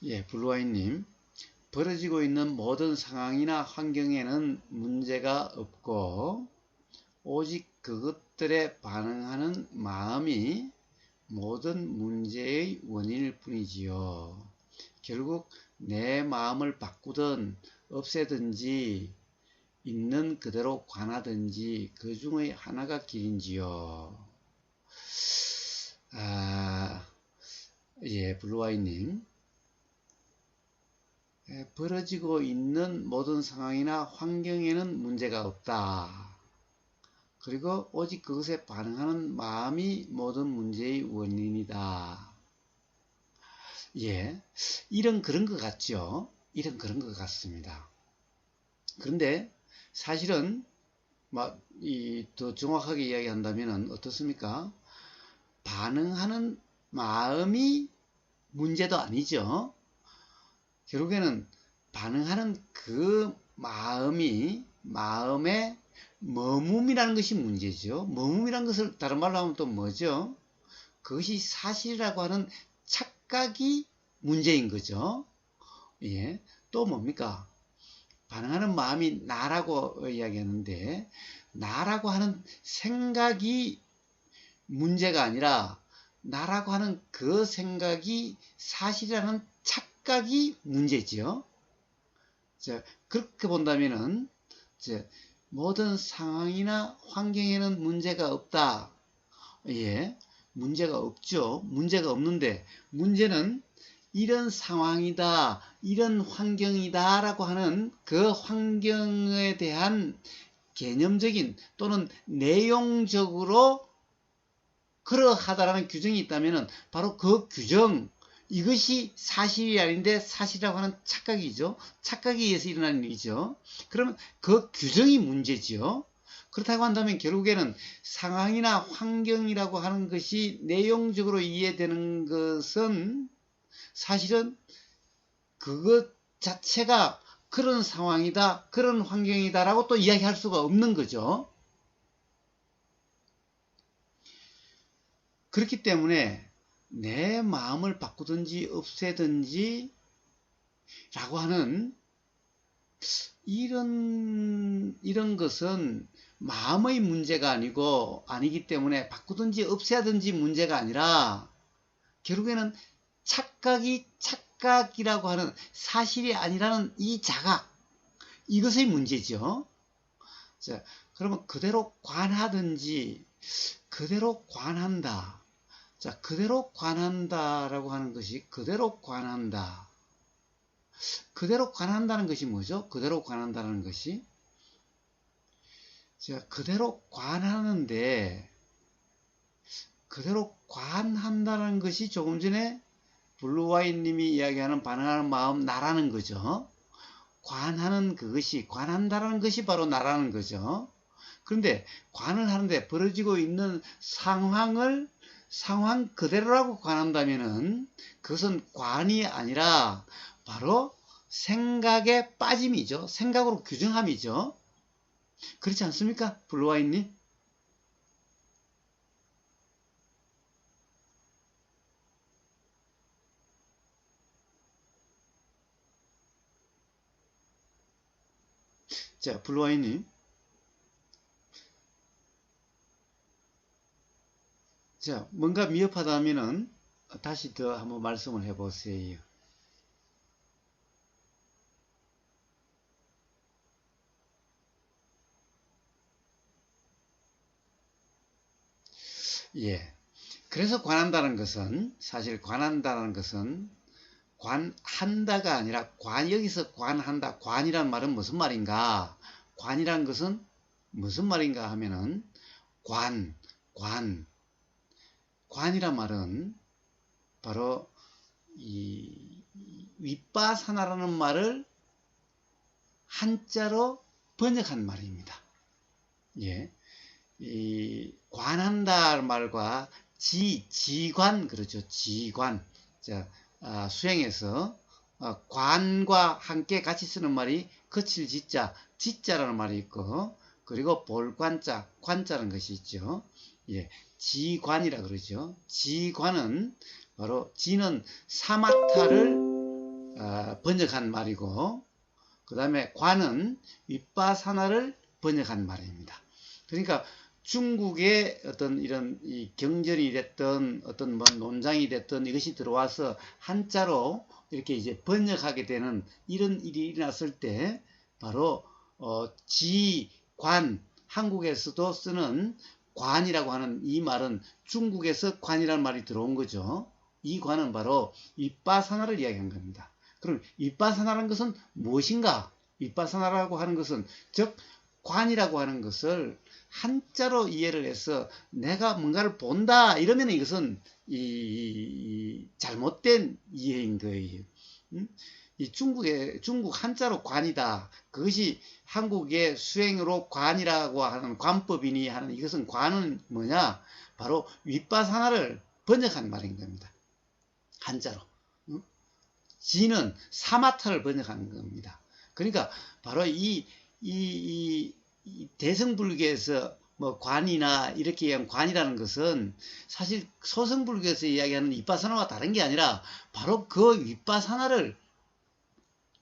예, 블루아이님. 벌어지고 있는 모든 상황이나 환경에는 문제가 없고 오직 그것들에 반응하는 마음이 모든 문제의 원인일 뿐이지요. 결국 내 마음을 바꾸든 없애든지 있는 그대로 관하든지 그 중의 하나가 길인지요. 예, 블루아이님. 벌어지고 있는 모든 상황이나 환경에는 문제가 없다. 그리고 오직 그것에 반응하는 마음이 모든 문제의 원인이다. 예, 이런 그런 것 같죠? 이런 그런 것 같습니다. 그런데 사실은 더 정확하게 이야기한다면 어떻습니까? 반응하는 마음이 문제도 아니죠. 결국에는 반응하는 그 마음의 머뭅이라는 것이 문제죠. 머뭅이라는 것을 다른 말로 하면 또 뭐죠? 그것이 사실이라고 하는 착각이 문제인 거죠. 예. 또 뭡니까? 반응하는 마음이 나라고 이야기하는데, 나라고 하는 생각이 문제가 아니라, 나라고 하는 그 생각이 사실이라는 착각이 문제지요. 자, 그렇게 본다면은, 모든 상황이나 환경에는 문제가 없다. 예, 문제가 없죠. 문제가 없는데, 문제는 이런 상황이다, 이런 환경이다 라고 하는 그 환경에 대한 개념적인 또는 내용적으로 그러하다라는 규정이 있다면 바로 그 규정, 이것이 사실이 아닌데 사실이라고 하는 착각이죠. 착각에 의해서 일어나는 일이죠. 그러면 그 규정이 문제지요. 그렇다고 한다면 결국에는 상황이나 환경이라고 하는 것이 내용적으로 이해되는 것은 사실은 그것 자체가 그런 상황이다, 그런 환경이다라고 또 이야기할 수가 없는 거죠. 그렇기 때문에 내 마음을 바꾸든지 없애든지 라고 하는 이런 것은 마음의 문제가 아니기 때문에 바꾸든지 없애든지 문제가 아니라 결국에는 착각이라고 하는 사실이 아니라는 이 자각, 이것의 문제죠. 자, 그러면 그대로 관하든지 그대로 관한다. 자, 그대로 관한다라고 하는 것이 그대로 관한다. 그대로 관한다는 것이 뭐죠? 그대로 관한다는 것이 자, 그대로 관하는데 그대로 관한다는 것이 조금 전에 블루와인님이 이야기하는 반응하는 마음 나라는 거죠. 관한다라는 것이 바로 나라는 거죠. 그런데 관을 하는데 벌어지고 있는 상황 그대로라고 관한다면은 그것은 관이 아니라 바로 생각의 빠짐이죠. 생각으로 규정함이죠. 그렇지 않습니까? 블루와인님? 자, 블루와인님. 자, 뭔가 미흡하다면은 다시 더 한번 말씀을 해보세요. 예. 그래서 사실 관한다는 것은 관한다가 아니라 여기서 관한다. 관이란 말은 무슨 말인가? 관이란 것은 무슨 말인가 하면은 관이란 말은 바로 이 윗바사나라는 말을 한자로 번역한 말입니다. 예. 이 관한다 말과 지관 그렇죠. 지관. 자, 수행에서 관과 함께 같이 쓰는 말이 거칠 지자라는 말이 있고 그리고 볼관자, 관자라는 것이 있죠. 예, 지관이라 그러죠. 지관은 바로 지는 사마타를 번역한 말이고, 그 다음에 관은 윗바사나를 번역한 말입니다. 그러니까 중국의 어떤 이런 이 경전이 됐든 어떤 뭐 논장이 됐든 이것이 들어와서 한자로 이렇게 이제 번역하게 되는 이런 일이 일어났을 때 바로 지관, 한국에서도 쓰는 관이라고 하는 이 말은 중국에서 관이라는 말이 들어온 거죠. 이 관은 바로 윗바사나를 이야기한 겁니다. 그럼 윗바사나라는 것은 무엇인가? 윗바사나라고 하는 것은 즉 관이라고 하는 것을 한자로 이해를 해서 내가 뭔가를 본다 이러면 이것은 잘못된 이해인 거예요. 이 중국 한자로 관이다. 그것이 한국의 수행으로 관이라고 하는 관법이니 하는 이것은 관은 뭐냐? 바로 윗바사나를 번역한 말인 겁니다. 한자로. 지는 사마타를 번역하는 겁니다. 그러니까 바로 이 대승불교에서 뭐 관이나 이렇게 얘기한 관이라는 것은 사실 소승불교에서 이야기하는 윗바사나와 다른 게 아니라 바로 그 윗바사나를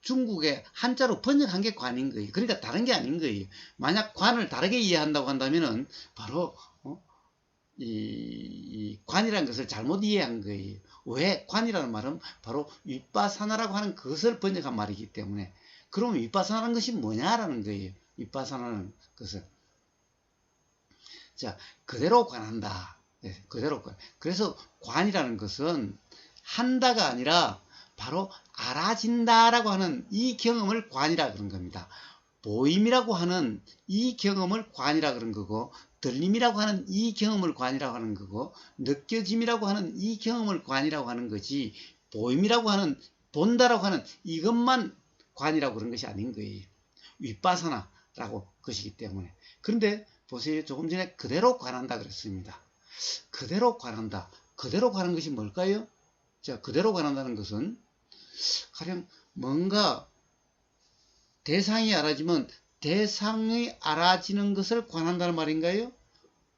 중국의 한자로 번역한 게 관인 거예요. 그러니까 다른 게 아닌 거예요. 만약 관을 다르게 이해한다고 한다면은 바로 이 관이라는 것을 잘못 이해한 거예요. 왜? 관이라는 말은 바로 윗바사나라고 하는 것을 번역한 말이기 때문에. 그러면 윗바사나라는 것이 뭐냐라는 거예요. 윗바사나라는 것을. 자, 그대로 관한다. 네, 그대로 관. 그래서 관이라는 것은 한다가 아니라 바로 알아진다라고 하는 이 경험을 관이라 그런 겁니다. 보임이라고 하는 이 경험을 관이라 그런 거고, 들림이라고 하는 이 경험을 관이라고 하는 거고, 느껴짐이라고 하는 이 경험을 관이라고 하는 거지, 보임이라고 하는, 본다라고 하는 이것만 관이라고 그런 것이 아닌 거예요. 윗바사나라고 것이기 때문에. 그런데 보세요. 조금 전에 그대로 관한다 그랬습니다. 그대로 관한다. 그대로 관한 것이 뭘까요? 자, 그대로 관한다는 것은 가령 뭔가 대상이 알아지면 대상이 알아지는 것을 관한다는 말인가요?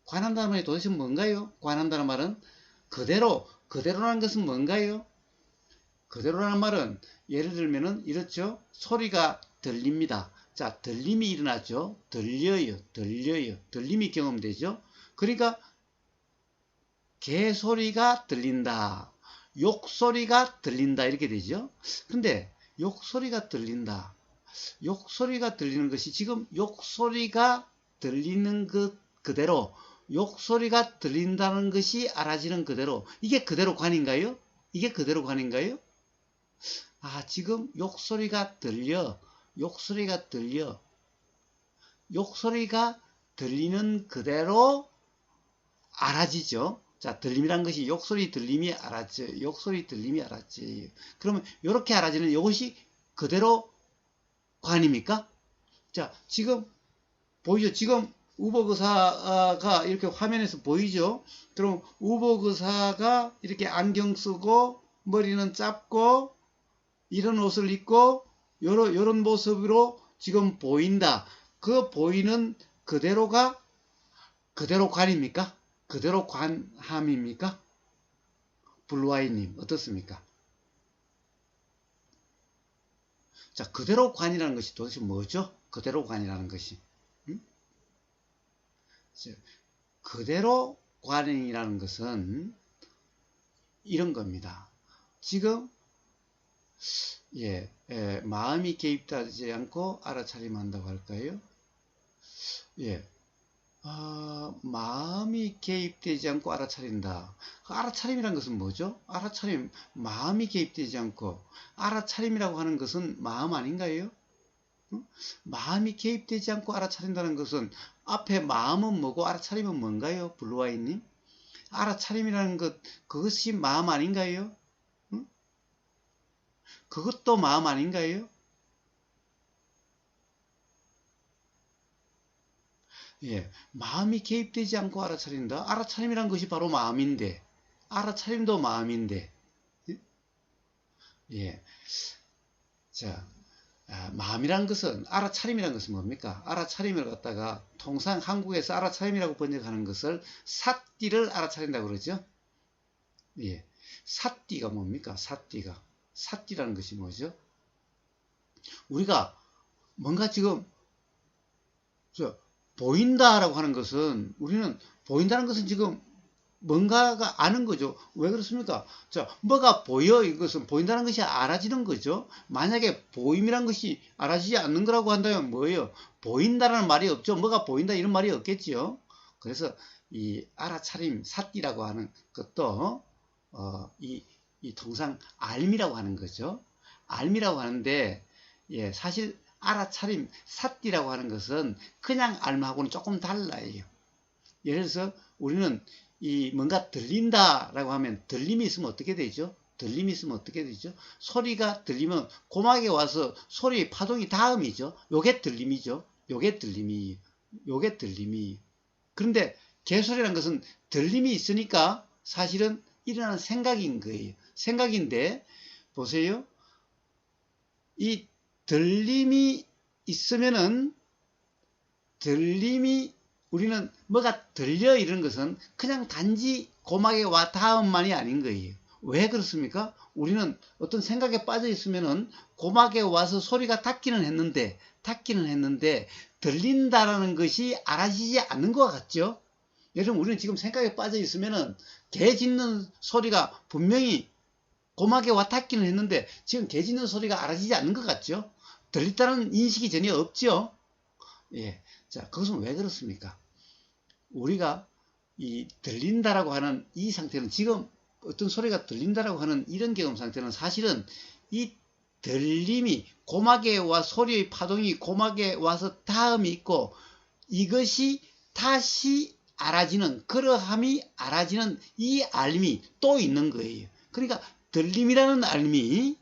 관한다는 말이 도대체 뭔가요? 관한다는 말은 그대로라는 것은 뭔가요? 그대로라는 말은 예를 들면은 이렇죠. 소리가 들립니다. 자, 들림이 일어나죠. 들려요. 들림이 경험되죠. 그러니까 개소리가 들린다. 욕소리가 들린다. 이렇게 되죠. 근데 욕소리가 들린다. 욕소리가 들리는 것이 지금 욕소리가 들리는 것 그대로 욕소리가 들린다는 것이 알아지는 그대로 이게 그대로 관인가요? 이게 그대로 관인가요? 아, 지금 욕소리가 들려. 욕소리가 들리는 그대로 알아지죠. 자, 들림이란 것이 욕소리 들림이 알았죠. 욕소리 들림이 알았지. 그러면 이렇게 알아지는 이것이 그대로 관입니까? 자, 지금 보이죠? 지금 우복의사가 이렇게 화면에서 보이죠? 그럼 우복의사가 이렇게 안경 쓰고 머리는 짧고 이런 옷을 입고 요런 모습으로 지금 보인다. 그 보이는 그대로가 그대로 관입니까? 그대로 관함입니까? 블루아이님 어떻습니까? 자, 그대로 관이라는 것이 도대체 뭐죠? 그대로 관이라는 것이. 그대로 관이라는 것은 이런 겁니다. 지금 마음이 개입되지 않고 알아차림한다고 할까요? 마음이 개입되지 않고 알아차린다. 알아차림이란 것은 뭐죠? 알아차림, 마음이 개입되지 않고 알아차림이라고 하는 것은 마음 아닌가요? 마음이 개입되지 않고 알아차린다는 것은 앞에 마음은 뭐고 알아차림은 뭔가요? 블루아이님? 알아차림이라는 것, 그것이 마음 아닌가요? 그것도 마음 아닌가요? 마음이 개입되지 않고 알아차린다. 알아차림이란 것이 바로 마음인데, 알아차림도 마음인데, 자, 마음이란 것은, 알아차림이란 것은 뭡니까? 알아차림을 갖다가 통상 한국에서 알아차림이라고 번역하는 것을 사띠를 알아차린다고 그러죠? 사띠가 뭡니까? 사띠가. 삿디라는 것이 뭐죠? 우리가 뭔가 지금 보인다라고 하는 것은, 우리는 보인다는 것은 지금 뭔가가 아는 거죠. 왜 그렇습니까? 자, 뭐가 보여, 이것은 보인다는 것이 알아지는 거죠. 만약에 보임이란 것이 알아지지 않는 거라고 한다면 뭐예요? 보인다라는 말이 없죠. 뭐가 보인다 이런 말이 없겠지요. 그래서 이 알아차림, 삿디라고 하는 것도 이 통상 알미라고 하는 거죠. 알미라고 하는데, 예, 사실 알아차림, 삿디라고 하는 것은 그냥 알마하고는 조금 달라요. 예를 들어서 우리는 이 뭔가 들린다라고 하면 들림이 있으면 어떻게 되죠? 들림이 있으면 어떻게 되죠? 소리가 들리면 고막에 와서 소리의 파동이 다음이죠. 요게 들림이죠. 요게 들림이. 요게 들림이. 그런데 개소리라는 것은 들림이 있으니까 사실은 일어나는 생각인 거예요. 생각인데 보세요. 이 들림이 있으면은 들림이 우리는 뭐가 들려 이런 것은 그냥 단지 고막에 와 닿음만이 아닌 거예요. 왜 그렇습니까? 우리는 어떤 생각에 빠져 있으면은 고막에 와서 소리가 닿기는 했는데 들린다라는 것이 알아지지 않는 것 같죠? 여러분, 우리는 지금 생각에 빠져 있으면은 개 짖는 소리가 분명히 고막에 와 닿기는 했는데 지금 개 짖는 소리가 알아지지 않는 것 같죠? 들린다는 인식이 전혀 없죠? 예. 자, 그것은 왜 그렇습니까? 우리가 이 들린다라고 하는 이 상태는, 지금 어떤 소리가 들린다라고 하는 이런 경험 상태는 사실은 이 들림이 고막에 와 소리의 파동이 고막에 와서 닿음이 있고 이것이 다시 알아지는, 그러함이 알아지는 이 알미 또 있는 거예요. 그러니까 들림이라는 알미,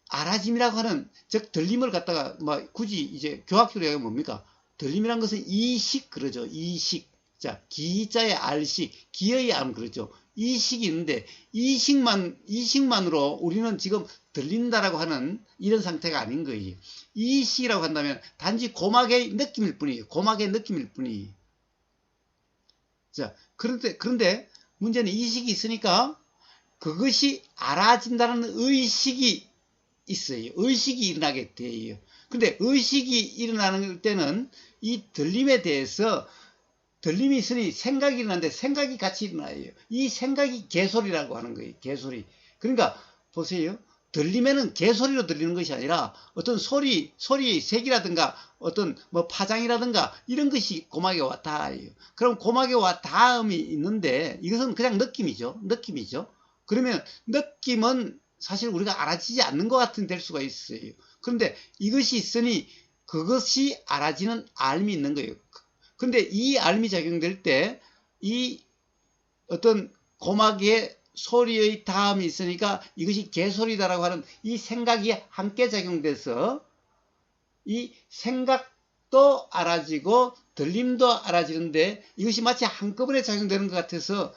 알아짐이라고 하는, 즉 들림을 갖다가 뭐 굳이 이제 교학적으로 얘기하면 뭡니까? 들림이란 것은 이식 그러죠. 이식. 자, 기자의 알식, 기의 암 그러죠. 이식이 있는데 이식만으로 우리는 지금 들린다라고 하는 이런 상태가 아닌 거예요. 이식이라고 한다면 단지 고막의 느낌일 뿐이에요. 고막의 느낌일 뿐이에요. 자, 그런데 문제는 이식이 있으니까 그것이 알아진다는 의식이 있어요. 의식이 일어나게 돼요. 근데 의식이 일어나는 때는 이 들림에 대해서, 들림이 있으니 생각이 일어나는데 생각이 같이 일어나요. 이 생각이 개소리라고 하는 거예요. 개소리. 그러니까 보세요. 들림에는 개소리로 들리는 것이 아니라 어떤 소리의 색이라든가 어떤 뭐 파장이라든가 이런 것이 고막에 와 닿아요. 그럼 고막에 와 닿음이 있는데 이것은 그냥 느낌이죠. 느낌이죠. 그러면 느낌은 사실 우리가 알아지지 않는 것 같은 될 수가 있어요. 그런데 이것이 있으니 그것이 알아지는 알미 있는 거예요. 근데 이 알미 작용될 때 이 어떤 고막에 소리의 닿음이 있으니까 이것이 개소리다라고 하는 이 생각이 함께 작용돼서 이 생각도 알아지고 들림도 알아지는데 이것이 마치 한꺼번에 작용되는 것 같아서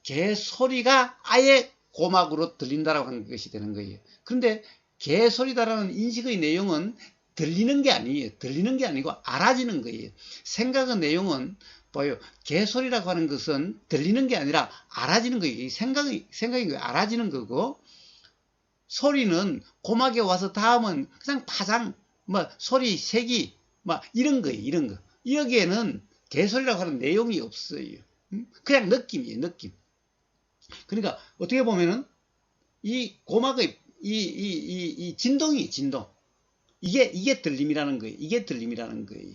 개소리가 아예 고막으로 들린다라고 하는 것이 되는 거예요. 그런데 개소리다라는 인식의 내용은 들리는 게 아니에요. 들리는 게 아니고 알아지는 거예요. 생각의 내용은 봐요. 개소리라고 하는 것은 들리는 게 아니라 알아지는 거예요. 생각이 알아지는 거고, 소리는 고막에 와서 닿으면 그냥 파장, 뭐 소리 색이 막 이런 거예요. 이런 거. 여기에는 개소리라고 하는 내용이 없어요. 그냥 느낌이에요. 느낌. 그러니까 어떻게 보면은 이 고막의 이 진동이 진동. 이게 들림이라는 거예요. 이게 들림이라는 거예요.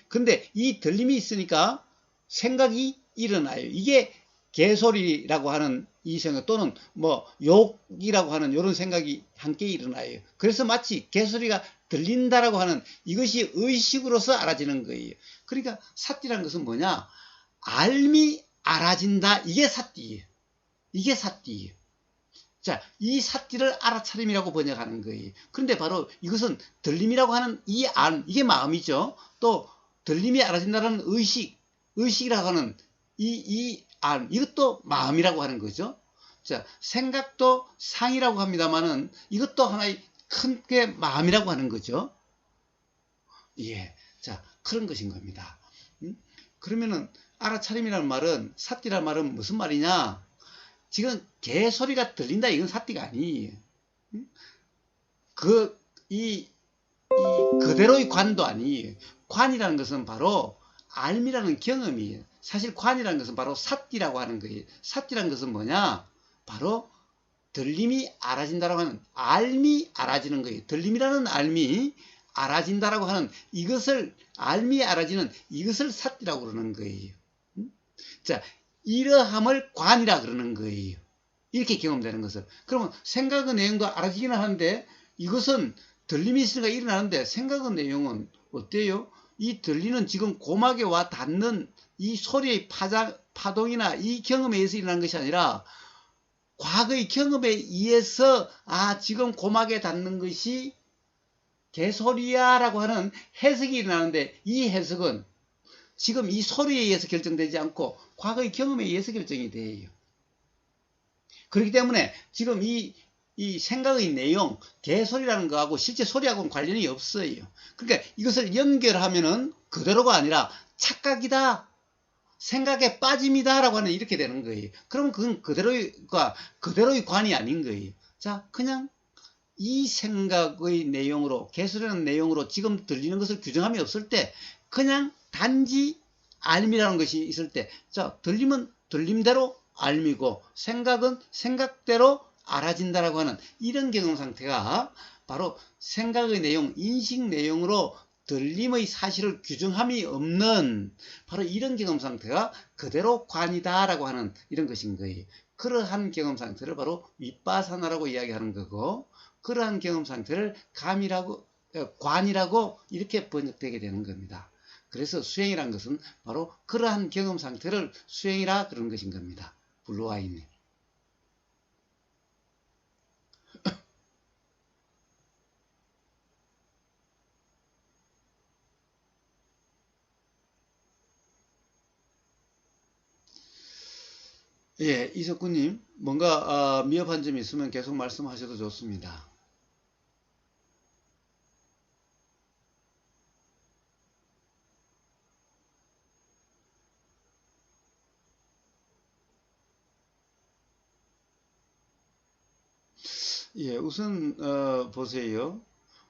근데 이 들림이 있으니까 생각이 일어나요. 이게 개소리라고 하는 이 생각, 또는 뭐 욕이라고 하는 이런 생각이 함께 일어나요. 그래서 마치 개소리가 들린다라고 하는 이것이 의식으로서 알아지는 거예요. 그러니까 삿디라는 것은 뭐냐? 알미 알아진다. 이게 삿디예요. 이게 삿디예요. 자, 이 삿디를 알아차림이라고 번역하는 거예요. 그런데 바로 이것은 들림이라고 하는 이 안, 이게 마음이죠. 또 들림이 알아진다는 의식이라고 하는 이 안, 이것도 마음이라고 하는 거죠. 자, 생각도 상이라고 합니다만은 이것도 하나의 큰 게 마음이라고 하는 거죠. 예, 자, 그런 것인 겁니다. 그러면은 알아차림이라는 말은, 삿디라는 말은 무슨 말이냐? 지금 개소리가 들린다 이건 사띠가 아니에요. 이 그대로의 관도 아니에요. 관이라는 것은 바로 알미라는 경험이에요. 사실 관이라는 것은 바로 사띠라고 하는 거예요. 사띠라는 것은 뭐냐? 바로 들림이 알아진다라고 하는 알미 알아지는 거예요. 들림이라는 알미 알아진다라고 하는 이것을 알미 알아지는 이것을 사띠라고 그러는 거예요. 자, 이러함을 관이라 그러는 거예요. 이렇게 경험되는 것을. 그러면 생각의 내용도 알아지기는 하는데 이것은 들림이 있으니까 일어나는데 생각의 내용은 어때요? 이 들리는 지금 고막에 와 닿는 이 소리의 파동이나 이 경험에 의해서 일어나는 것이 아니라 과거의 경험에 의해서 지금 고막에 닿는 것이 개소리야 라고 하는 해석이 일어나는데 이 해석은 지금 이 소리에 의해서 결정되지 않고 과거의 경험에 의해서 결정이 돼요. 그렇기 때문에 지금 이 생각의 내용, 개소리라는 거하고 실제 소리하고는 관련이 없어요. 그러니까 이것을 연결하면은 그대로가 아니라 착각이다, 생각에 빠짐이다 라고 하는 이렇게 되는 거예요. 그러면 그건 그대로의 관이 아닌 거예요. 자, 그냥 이 생각의 내용으로, 개소리라는 내용으로 지금 들리는 것을 규정함이 없을 때 그냥 단지 알미라는 것이 있을 때, 자, 들림은 들림대로 알미고 생각은 생각대로 알아진다라고 하는 이런 경험 상태가 바로 생각의 내용, 인식 내용으로 들림의 사실을 규정함이 없는 바로 이런 경험 상태가 그대로 관이다라고 하는 이런 것인 거예요. 그러한 경험 상태를 바로 윗바사나라고 이야기하는 거고, 그러한 경험 상태를 관이라고 이렇게 번역되게 되는 겁니다. 그래서 수행이란 것은 바로 그러한 경험 상태를 수행이라 그런 것인 겁니다. 블루아이님. 예, 이석구님, 뭔가 미흡한 점이 있으면 계속 말씀하셔도 좋습니다. 예, 우선 보세요.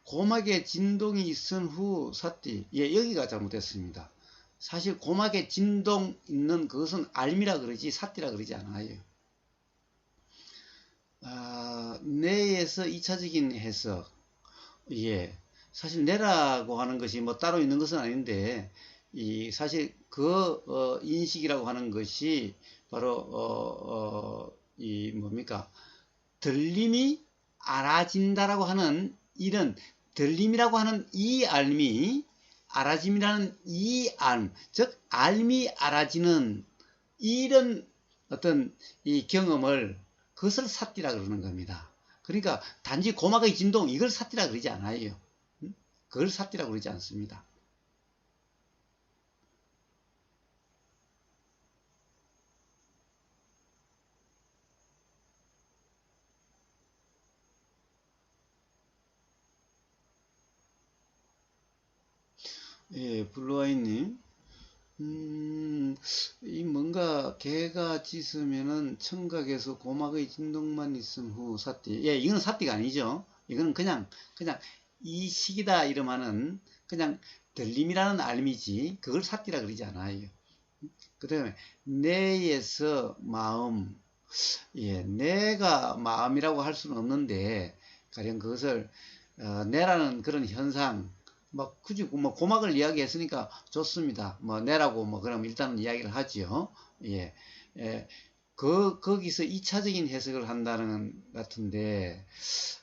고막에 진동이 있은 후 사띠. 예, 여기가 잘못됐습니다. 사실 고막에 진동 있는 그것은 알미라 그러지 사띠라 그러지 않아요. 뇌에서 2차적인 해석. 예, 사실 뇌라고 하는 것이 뭐 따로 있는 것은 아닌데 사실 그 인식이라고 하는 것이 바로 이 뭡니까? 들림이 알아진다라고 하는 이런 들림이라고 하는 이 알미, 알아짐이라는 이 알, 즉 알미 알아지는 이런 어떤 이 경험을 그것을 사띠라 그러는 겁니다. 그러니까 단지 고막의 진동 이걸 사띠라 그러지 않아요. 그걸 사띠라 그러지 않습니다. 예, 블루아이님. 이 뭔가 개가 짖으면은 청각에서 고막의 진동만 있음 후 사띠. 예, 이거는 사띠가 아니죠. 이거는 그냥 이 식이다 이러면은 그냥 들림이라는 알미지 그걸 사띠라 그러지 않아요. 그 다음에 뇌에서 마음. 예, 뇌가 마음이라고 할 수는 없는데 가령 그것을 뇌라는 그런 현상 막 굳이 뭐 고막을 이야기했으니까 좋습니다. 뭐 뇌라고 뭐 그럼 일단은 이야기를 하지요. 예, 예, 거기서 2차적인 해석을 한다는 같은데,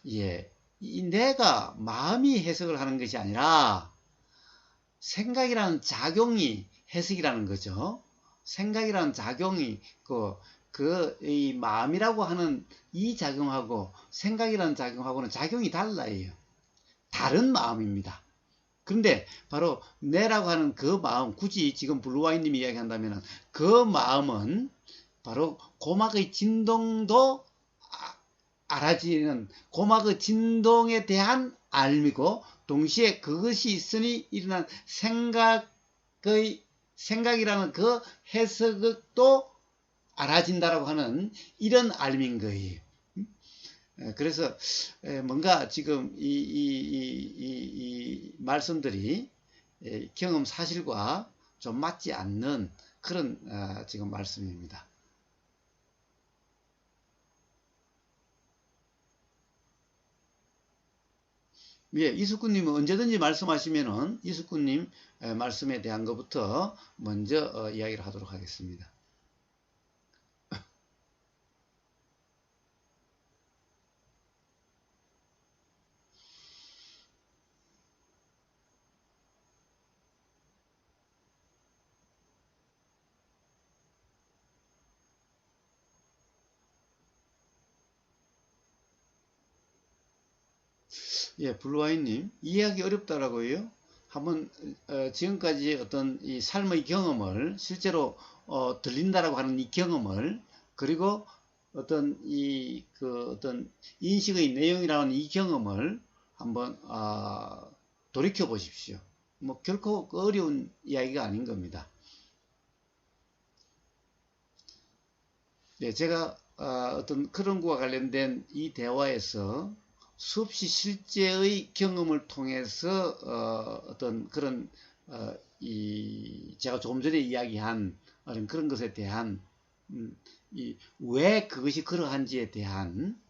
예, 이 뇌가 마음이 해석을 하는 것이 아니라 생각이라는 작용이 해석이라는 거죠. 생각이라는 작용이 이 마음이라고 하는 이 작용하고 생각이라는 작용하고는 작용이 달라요. 다른 마음입니다. 그런데 바로 뇌라고 하는 그 마음, 굳이 지금 블루와인님이 이야기한다면 그 마음은 바로 고막의 진동도 알아지는 고막의 진동에 대한 알미고 동시에 그것이 있으니 일어난 생각이라는 그 해석도 알아진다라고 하는 이런 알min 거예요. 그래서 뭔가 지금 이 말씀들이 경험 사실과 좀 맞지 않는 그런 지금 말씀입니다. 예, 이숙구님은 언제든지 말씀하시면은 이숙구님 말씀에 대한 것부터 먼저 이야기를 하도록 하겠습니다. 예, 블루와인님, 이해하기 어렵다라고요? 한번 지금까지 어떤 이 삶의 경험을 실제로 들린다라고 하는 이 경험을, 그리고 어떤 어떤 인식의 내용이라는 이 경험을 한번 돌이켜 보십시오. 뭐 결코 어려운 이야기가 아닌 겁니다. 네, 제가 어떤 그런 거와 관련된 이 대화에서 수없이 실제의 경험을 통해서 어떤 그런 제가 조금 전에 이야기한 그런 것에 대한 왜 그것이 그러한지에 대한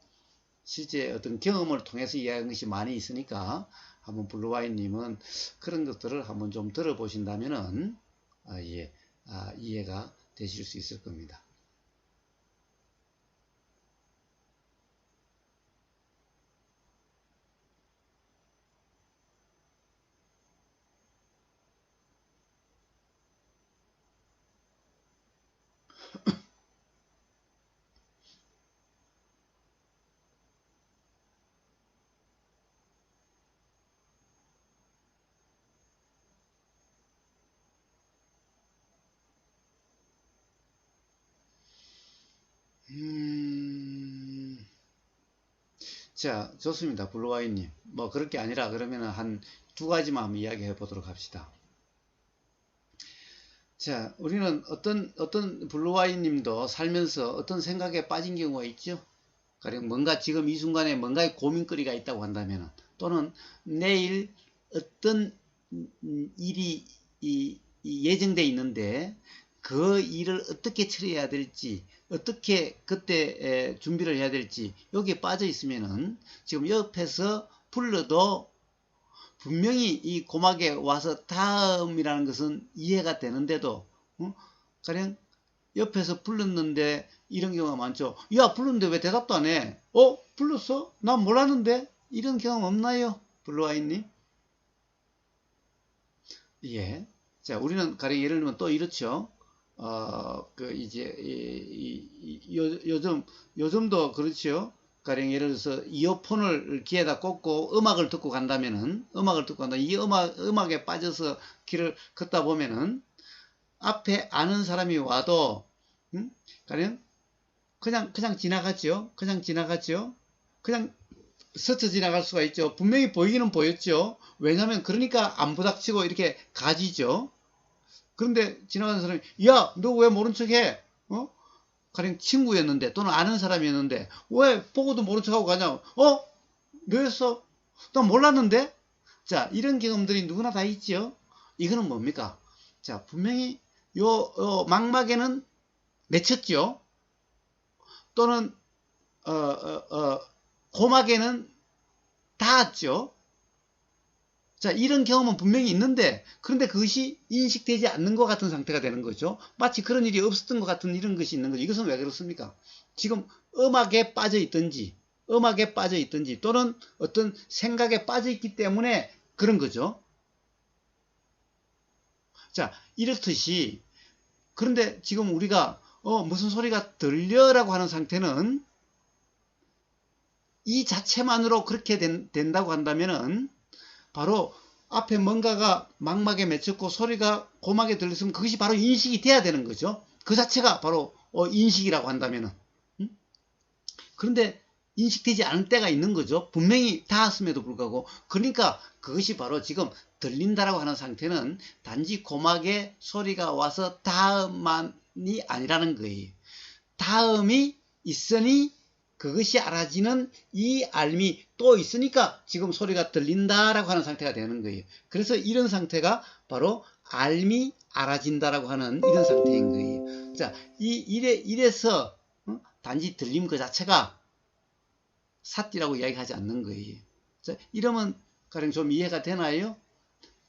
실제 어떤 경험을 통해서 이야기한 것이 많이 있으니까 한번 블루와인님은 그런 것들을 한번 좀 들어보신다면은 예, 이해가 되실 수 있을 겁니다. 자, 좋습니다. 블루와인님. 뭐, 그럴 게 아니라, 그러면 한 두 가지만 한번 이야기해 보도록 합시다. 자, 우리는 어떤 블루와인님도 살면서 어떤 생각에 빠진 경우가 있죠? 가령 뭔가 지금 이 순간에 뭔가의 고민거리가 있다고 한다면, 또는 내일 어떤 일이 예정돼 있는데, 그 일을 어떻게 처리해야 될지, 어떻게 그때 준비를 해야 될지 여기에 빠져 있으면은 지금 옆에서 불러도 분명히 이 고막에 와서 다음이라는 것은 이해가 되는데도 가령 옆에서 불렀는데 이런 경우가 많죠. 야, 불렀는데 왜 대답도 안 해? 불렀어? 난 몰랐는데? 이런 경험 없나요? 블루아이님? 예. 자, 우리는 가령 예를 들면 또 이렇죠. 이제, 요즘도 그렇죠. 가령 예를 들어서 이어폰을 귀에다 꽂고 음악을 듣고 간다. 이 음악에 빠져서 길을 걷다 보면은 앞에 아는 사람이 와도, 가령 그냥 지나갔죠. 그냥 지나갔죠. 그냥 스쳐 지나갈 수가 있죠. 분명히 보이기는 보였죠. 왜냐하면 그러니까 안 부닥치고 이렇게 가지죠. 그런데 지나가는 사람이 야, 너 왜 모른 척해? 가령 친구였는데 또는 아는 사람이었는데 왜 보고도 모른 척하고 가냐? 너였어? 난 몰랐는데? 자, 이런 경험들이 누구나 다 있죠. 이거는 뭡니까? 자, 분명히 요 망막에는 맺혔죠. 또는 고막에는 닿았죠. 자, 이런 경험은 분명히 있는데, 그런데 그것이 인식되지 않는 것 같은 상태가 되는 거죠. 마치 그런 일이 없었던 것 같은 이런 것이 있는 거죠. 이것은 왜 그렇습니까? 지금 음악에 빠져 있든지, 또는 어떤 생각에 빠져 있기 때문에 그런 거죠. 자, 이렇듯이, 그런데 지금 우리가, 무슨 소리가 들려라고 하는 상태는 이 자체만으로 그렇게 된다고 한다면은, 바로 앞에 뭔가가 망막에 맺혔고 소리가 고막에 들렸으면 그것이 바로 인식이 돼야 되는 거죠. 그 자체가 바로 인식이라고 한다면은. 그런데 인식되지 않을 때가 있는 거죠. 분명히 닿았음에도 불구하고. 그러니까 그것이 바로 지금 들린다라고 하는 상태는 단지 고막에 소리가 와서 닿음만이 아니라는 거예요. 다음이 있으니 그것이 알아지는 이 알미 또 있으니까 지금 소리가 들린다라고 하는 상태가 되는 거예요. 그래서 이런 상태가 바로 알미 알아진다라고 하는 이런 상태인 거예요. 자, 이래서 단지 들림 그 자체가 삿띠라고 이야기하지 않는 거예요. 자, 이러면 가령 좀 이해가 되나요?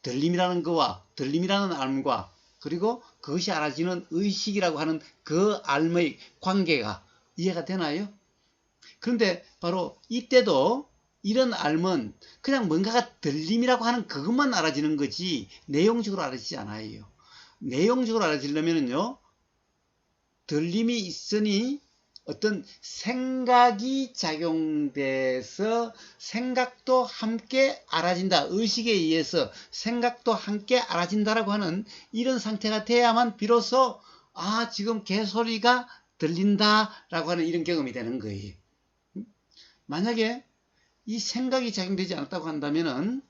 들림이라는 거와 들림이라는 알과 그리고 그것이 알아지는 의식이라고 하는 그 알의 관계가 이해가 되나요? 그런데 바로 이때도 이런 알은 그냥 뭔가가 들림이라고 하는 그것만 알아지는 거지 내용적으로 알아지지 않아요. 내용적으로 알아지려면요, 들림이 있으니 어떤 생각이 작용돼서 생각도 함께 알아진다. 의식에 의해서 생각도 함께 알아진다라고 하는 이런 상태가 돼야만 비로소 아, 지금 개소리가 들린다라고 하는 이런 경험이 되는 거예요. 만약에 이 생각이 작용되지 않았다고 한다면은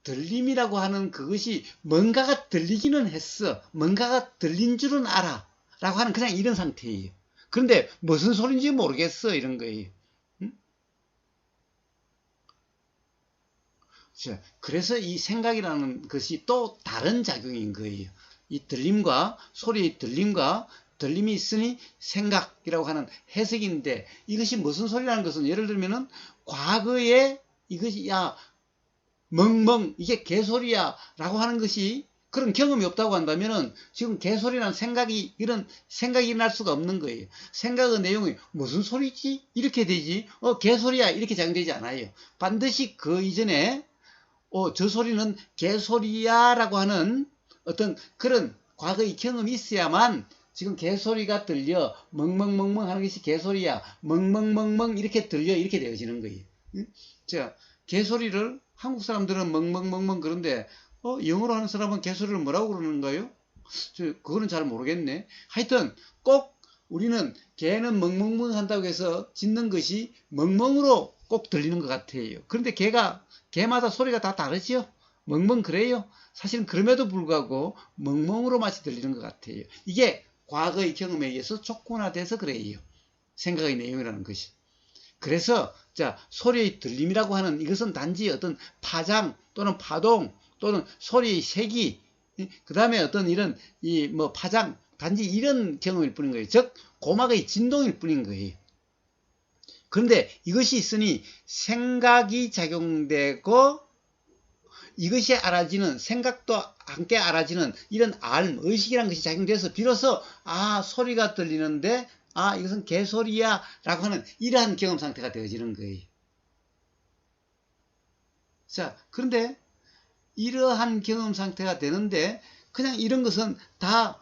들림이라고 하는 그것이 뭔가가 들리기는 했어. 뭔가가 들린 줄은 알아. 라고 하는 그냥 이런 상태예요. 그런데 무슨 소리인지 모르겠어. 이런 거예요. 자, 그래서 이 생각이라는 것이 또 다른 작용인 거예요. 이 들림과 소리의 들림과 들림이 있으니 생각이라고 하는 해석인데 이것이 무슨 소리라는 것은 예를 들면은 과거에 이것이 야 멍멍 이게 개소리야 라고 하는 것이 그런 경험이 없다고 한다면은 지금 개소리라는 생각이 이런 생각이 일어날 수가 없는 거예요. 생각의 내용이 무슨 소리지? 이렇게 되지. 개소리야 이렇게 작용되지 않아요. 반드시 그 이전에 저 소리는 개소리야 라고 하는 어떤 그런 과거의 경험이 있어야만 지금 개소리가 들려 멍멍멍멍 하는 것이 개소리야 멍멍멍멍 이렇게 들려 이렇게 되어지는 거예요. 자, 개소리를 한국 사람들은 멍멍멍멍 그런데 영어로 하는 사람은 개소리를 뭐라고 그러는가요? 그거는 잘 모르겠네. 하여튼 꼭 우리는 개는 멍멍멍 한다고 해서 짖는 것이 멍멍으로 꼭 들리는 것 같아요. 그런데 개마다 소리가 다 다르지요? 멍멍 그래요? 사실은 그럼에도 불구하고 멍멍으로 마치 들리는 것 같아요. 이게 과거의 경험에 의해서 촉구화돼서 그래요. 생각의 내용이라는 것이. 그래서 자 소리의 들림이라고 하는 이것은 단지 어떤 파장 또는 파동 또는 소리의 세기 그 다음에 어떤 이런 이 뭐 파장 단지 이런 경험일 뿐인 거예요. 즉 고막의 진동일 뿐인 거예요. 그런데 이것이 있으니 생각이 작용되고 이것이 알아지는 생각도 함께 알아지는 이런 의식이라는 것이 작용돼서 비로소 아 소리가 들리는데 아 이것은 개소리야 라고 하는 이러한 경험 상태가 되어지는 거예요. 자 그런데 이러한 경험 상태가 되는데 그냥 이런 것은 다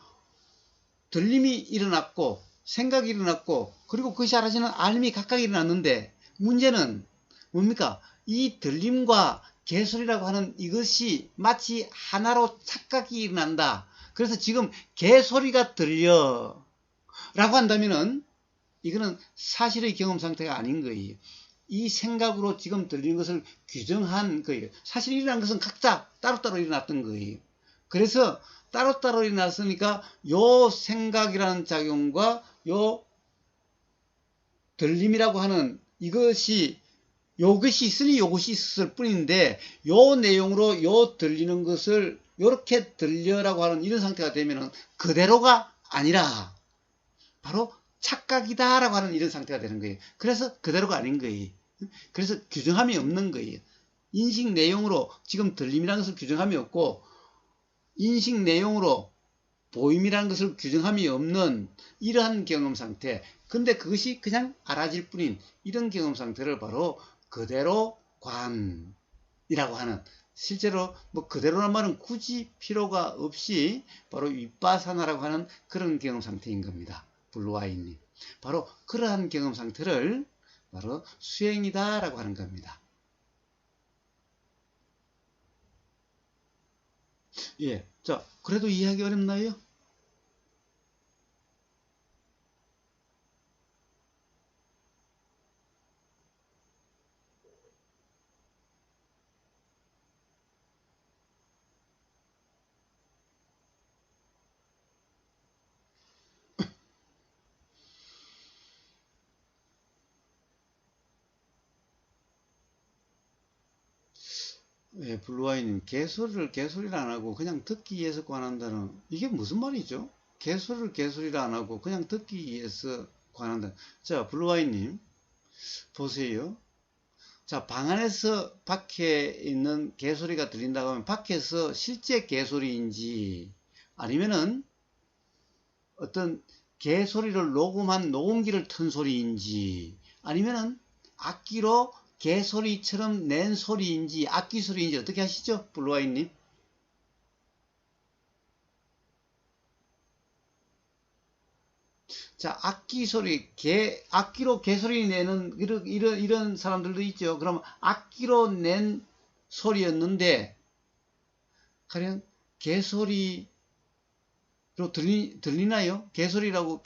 들림이 일어났고 생각이 일어났고 그리고 그것이 알아지는 알미 각각 일어났는데 문제는 뭡니까? 이 들림과 개소리라고 하는 이것이 마치 하나로 착각이 일어난다. 그래서 지금 개소리가 들려 라고 한다면은 이거는 사실의 경험 상태가 아닌 거예요. 이 생각으로 지금 들리는 것을 규정한 거예요. 사실 일어난 것은 각자 따로따로 일어났던 거예요. 그래서 따로따로 일어났으니까 요 생각이라는 작용과 요 들림이라고 하는 이것이 요것이 있으니 요것이 있을 뿐인데 요 내용으로 요 들리는 것을 요렇게 들려라고 하는 이런 상태가 되면은 그대로가 아니라 바로 착각이다 라고 하는 이런 상태가 되는 거예요. 그래서 그대로가 아닌 거예요. 그래서 규정함이 없는 거예요. 인식 내용으로 지금 들림이라는 것을 규정함이 없고 인식 내용으로 보임이라는 것을 규정함이 없는 이러한 경험 상태. 근데 그것이 그냥 알아질 뿐인 이런 경험 상태를 바로 그대로 관이라고 하는 실제로 뭐 그대로란 말은 굳이 필요가 없이 바로 윗바사나라고 하는 그런 경험 상태인 겁니다. 블루아이님. 바로 그러한 경험 상태를 바로 수행이다 라고 하는 겁니다. 예. 자, 그래도 이해하기 어렵나요? 예, 블루와이님, 개소리를 개소리를 안 하고 그냥 듣기 위해서 관한다는, 이게 무슨 말이죠? 개소리를 개소리를 안 하고 그냥 듣기 위해서 관한다. 자, 블루와이님, 보세요. 자, 방 안에서 밖에 있는 개소리가 들린다고 하면 밖에서 실제 개소리인지 아니면은 어떤 개소리를 녹음한 녹음기를 튼 소리인지 아니면은 악기로 개소리처럼 낸 소리인지 악기 소리인지 어떻게 하시죠? 블루와이님? 자, 악기 소리, 악기로 개소리 내는 이런 사람들도 있죠. 그럼 악기로 낸 소리였는데, 가령 개소리로 들리나요? 개소리라고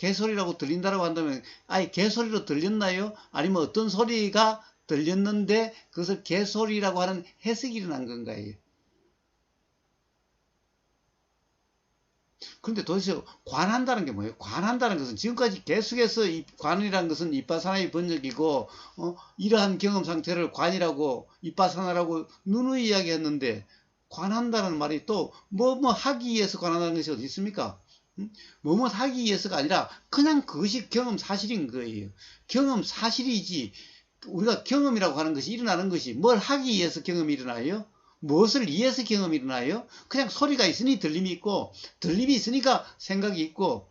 들린다라고 한다면, 아니, 개소리로 들렸나요? 아니면 어떤 소리가 들렸는데, 그것을 개소리라고 하는 해석이 일어난 건가요? 그런데 도대체 관한다는 게 뭐예요? 관한다는 것은 지금까지 계속해서 이 관이라는 것은 이빠사나의 번역이고 이러한 경험 상태를 관이라고 이빠사나라고 누누이 이야기했는데 관한다는 말이 또 뭐 하기 위해서 관한다는 것이 어디 있습니까? 뭐뭐 하기 위해서가 아니라 그냥 그것이 경험 사실인 거예요. 경험 사실이지 우리가 경험이라고 하는 것이 일어나는 것이 뭘 하기 위해서 경험이 일어나요? 무엇을 위해서 경험이 일어나요? 그냥 소리가 있으니 들림이 있고 들림이 있으니까 생각이 있고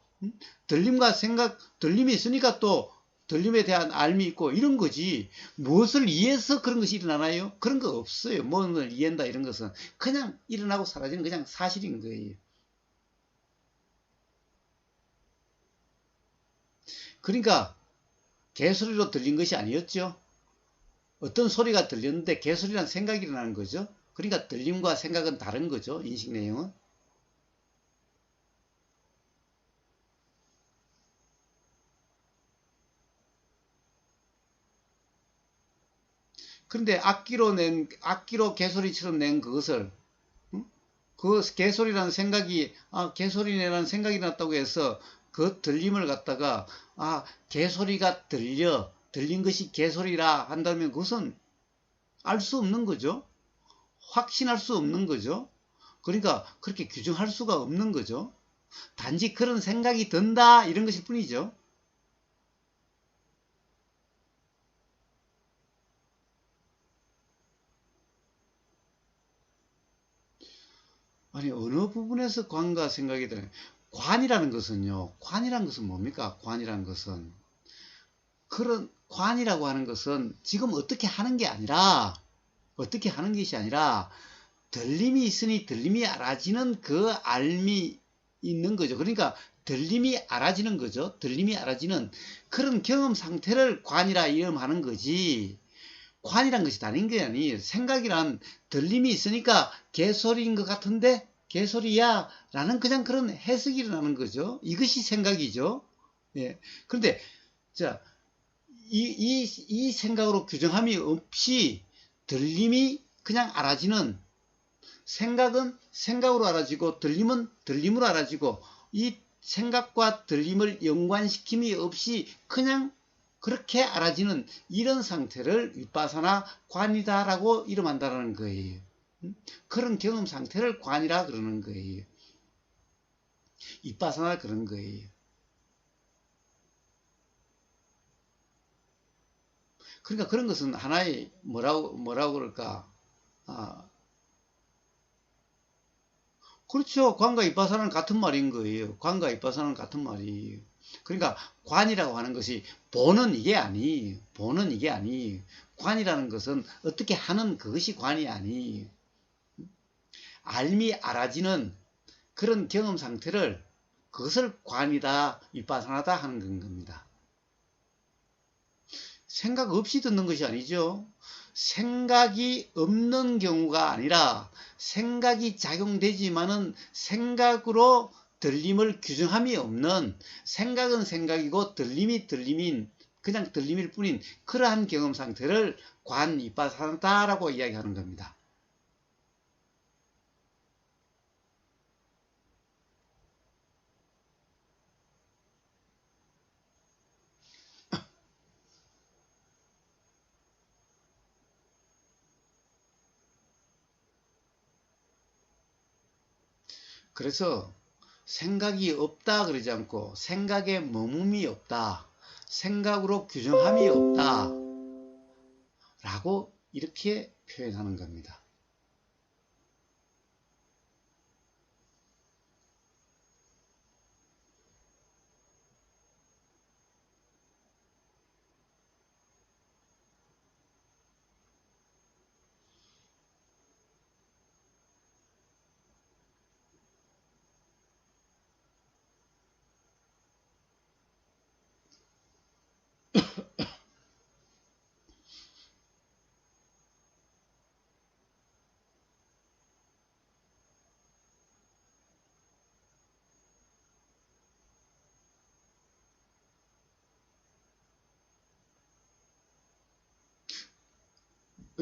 들림과 생각, 들림이 있으니까 또 들림에 대한 알미 있고 이런 거지 무엇을 위해서 그런 것이 일어나나요? 그런 거 없어요. 뭐를 이해한다 이런 것은 그냥 일어나고 사라지는 그냥 사실인 거예요. 그러니까 개소리로 들린 것이 아니었죠. 어떤 소리가 들렸는데 개소리란 생각이 일어나는 거죠. 그러니까 들림과 생각은 다른 거죠. 인식 내용은. 그런데 악기로 개소리처럼 낸 그것을 그 개소리라는 생각이 개소리네라는 생각이 났다고 해서 그 들림을 갖다가 개소리가 들린 것이 개소리라 한다면 그것은 알 수 없는 거죠. 확신할 수 없는 거죠. 그러니까 그렇게 규정할 수가 없는 거죠. 단지 그런 생각이 든다 이런 것일 뿐이죠. 아니 어느 부분에서 관과 생각이 드나요? 관이라는 것은 뭡니까? 관이라는 것은 그런 관이라고 하는 것은 지금 어떻게 하는 것이 아니라 들림이 있으니 들림이 알아지는 그 알미 있는 거죠. 그러니까 들림이 알아지는 거죠. 들림이 알아지는 그런 경험 상태를 관이라 이름하는 거지. 관이란 것이 다른 게 아니에요. 생각이란 들림이 있으니까 개소리인 것 같은데 개소리야 라는 그냥 그런 해석이 일어나는 거죠. 이것이 생각이죠. 예. 그런데 자, 이 생각으로 규정함이 없이 들림이 그냥 알아지는 생각은 생각으로 알아지고 들림은 들림으로 알아지고 이 생각과 들림을 연관시킴이 없이 그냥 그렇게 알아지는 이런 상태를 윗바사나 관이다라고 이름한다는 거예요. 그런 경험 상태를 관이라 그러는 거예요. 윗바사나 그런 거예요. 그러니까 그런 것은 하나의 뭐라고 그럴까? 아, 그렇죠. 관과 잇바사는 같은 말인 거예요. 관과 잇바사는 같은 말이에요. 그러니까 관이라고 하는 것이 보는 이게 아니에요. 보는 이게 아니에요. 관이라는 것은 어떻게 하는 그것이 관이 아니에요. 알미 알아지는 그런 경험 상태를 그것을 관이다, 윗바사나다 하는 겁니다. 생각 없이 듣는 것이 아니죠. 생각이 없는 경우가 아니라 생각이 작용되지만은 생각으로 들림을 규정함이 없는 생각은 생각이고 들림이 들림인 그냥 들림일 뿐인 그러한 경험 상태를 관, 이빠사다라고 이야기하는 겁니다. 그래서 생각이 없다 그러지 않고 생각에 머금이 없다, 생각으로 규정함이 없다 라고 이렇게 표현하는 겁니다.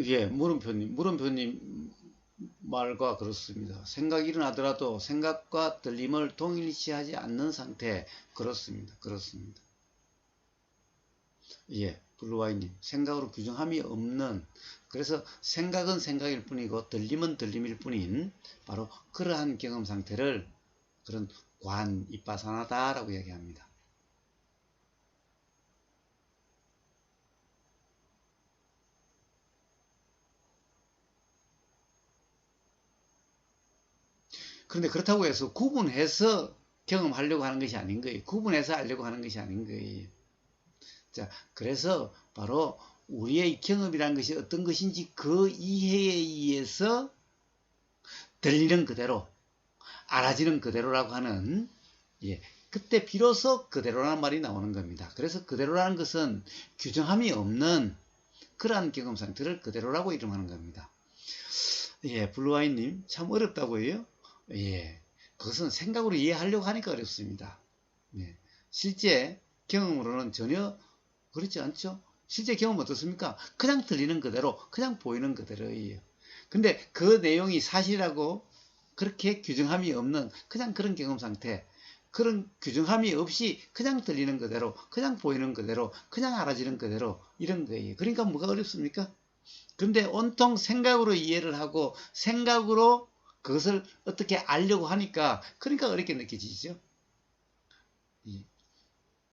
예, 물음표님 말과 그렇습니다. 생각이 일어나더라도 생각과 들림을 동일시하지 않는 상태. 그렇습니다. 그렇습니다. 예, 블루와이님, 생각으로 규정함이 없는, 그래서 생각은 생각일 뿐이고 들림은 들림일 뿐인 바로 그러한 경험 상태를 그런 관, 이빠사나다라고 이야기합니다. 그런데 그렇다고 해서 구분해서 경험하려고 하는 것이 아닌 거예요. 구분해서 알려고 하는 것이 아닌 거예요. 자, 그래서 바로 우리의 경험이라는 것이 어떤 것인지 그 이해에 의해서 들리는 그대로, 알아지는 그대로라고 하는, 예, 그때 비로소 그대로라는 말이 나오는 겁니다. 그래서 그대로라는 것은 규정함이 없는 그러한 경험 상태를 그대로라고 이름하는 겁니다. 예, 블루와이님 참 어렵다고요? 예, 그것은 생각으로 이해하려고 하니까 어렵습니다. 예, 실제 경험으로는 전혀 그렇지 않죠? 실제 경험은 어떻습니까? 그냥 들리는 그대로, 그냥 보이는 그대로예요. 근데 그 내용이 사실이라고 그렇게 규정함이 없는 그냥 그런 경험 상태, 그런 규정함이 없이 그냥 들리는 그대로, 그냥 보이는 그대로, 그냥 알아지는 그대로 이런 거예요. 그러니까 뭐가 어렵습니까? 근데 온통 생각으로 이해를 하고 생각으로 그것을 어떻게 알려고 하니까 그러니까 어렵게 느껴지죠.